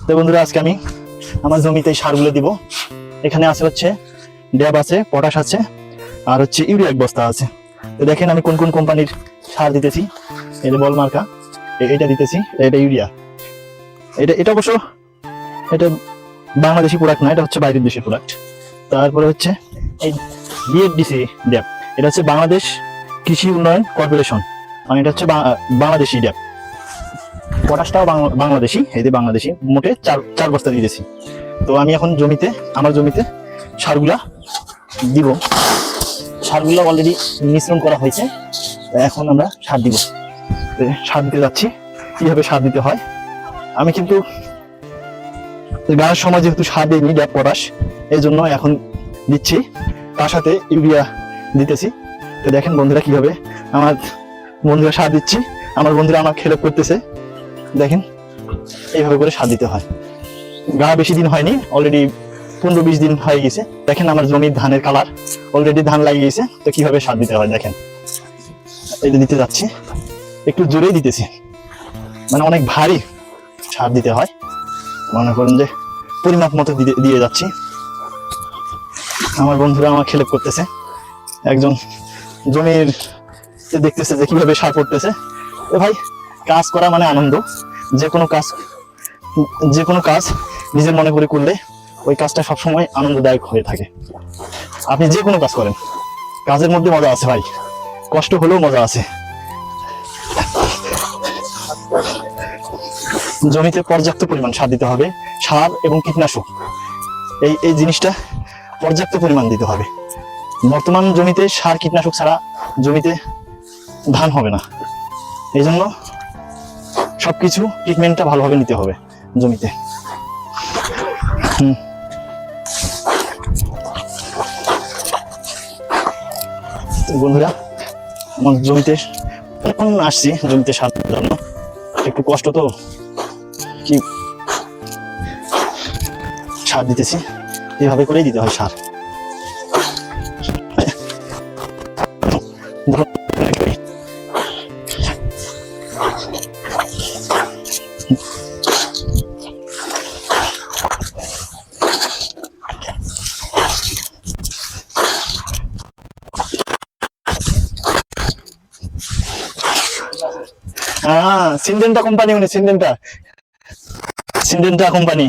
তো বন্ধুরা, আজকে আমি আমার জমিতে সারগুলো দিব। এখানে আছে হচ্ছে ড্যাব আছে, পটাশ আছে, আর হচ্ছে ইউরিয়া এক বস্তা আছে। তো দেখেন আমি কোন কোন কোম্পানির সার দিতেছি। এই যে বল মার্কা, এটা দিতেছি, এটা ইউরিয়া। এটা অবশ্য এটা বাংলাদেশি প্রোডাক্ট না, এটা হচ্ছে বাইরের দেশের প্রোডাক্ট। তারপরে হচ্ছে এই বিএফডিসি ড্যাব, এটা হচ্ছে বাংলাদেশ কৃষি উন্নয়ন কর্পোরেশন, মানে এটা হচ্ছে বাংলাদেশি ড্যাব। পটাশটাও বাংলাদেশি, এই যে বাংলাদেশি, মোটে চার বস্তা দিয়েছি। তো আমি এখন আমার জমিতে সারগুলা দিব। সারগুলা অলরেডি মিশ্রণ করা হয়েছে, এখন আমরা সার দিব। সার দিতে যাচ্ছি। কিভাবে সার দিতে হয়, আমি কিন্তু গায়ের সময় যেহেতু সার দিইনি ড্যাব পটাশ, এই জন্য এখন দিচ্ছি, তার সাথে ইউরিয়া দিতেছি। তো দেখেন বন্ধুরা কিভাবে আমার বন্ধুরা সার দিচ্ছি, আমার বন্ধুরা আমার হেল্প করতেছে। দেখেন এইভাবে করে সার দিতে হয়। গা বেশি দিন হয়নি, অলরেডি 15-20 দিন হয়ে গেছে। দেখেন আমার জমির ধানের কালার, অলরেডি ধান লাগিয়ে গেছে। তো কিভাবে সার দিতে হয় দেখেন, এই যে দিতে যাচ্ছি, একটু জোরেই দিতেছি, মানে অনেক ভারী সার দিতে হয়। মনে করেন যে পরিমাপ মতো দিয়ে যাচ্ছি। আমার বন্ধুরা আমার হেল্প করতেছে, একজন জমির দেখতেছে যে কিভাবে সার পড়তেছে। ভাই, কাজ করা মানে আনন্দ। যে কোনো কাজ নিজের মনে করে করলে ওই কাজটা সবসময় আনন্দদায়ক হয়ে থাকে। আপনি যে কোনো কাজ করেন, কাজের মধ্যে মজা আছে ভাই, কষ্ট হলেও মজা আছে। জমিতে পর্যাপ্ত পরিমাণ সার দিতে হবে, সার এবং কীটনাশক, এই জিনিসটা পর্যাপ্ত পরিমাণ দিতে হবে। বর্তমান জমিতে সার কীটনাশক ছাড়া জমিতে ধান হবে না। এই জন্য সবকিছু ট্রিটমেন্টটা ভালোভাবে নিতে হবে জমিতে। বন্ধুরা, আমার জমিতে এখন আসছি, জমিতে সার দেওয়ার জন্য। একটু কষ্ট তো, কি সার দিতেছি, এভাবে করেই দিতে হয় সার। সিনডেন্টা কোম্পানি, সিনডেন্টা কোম্পানি।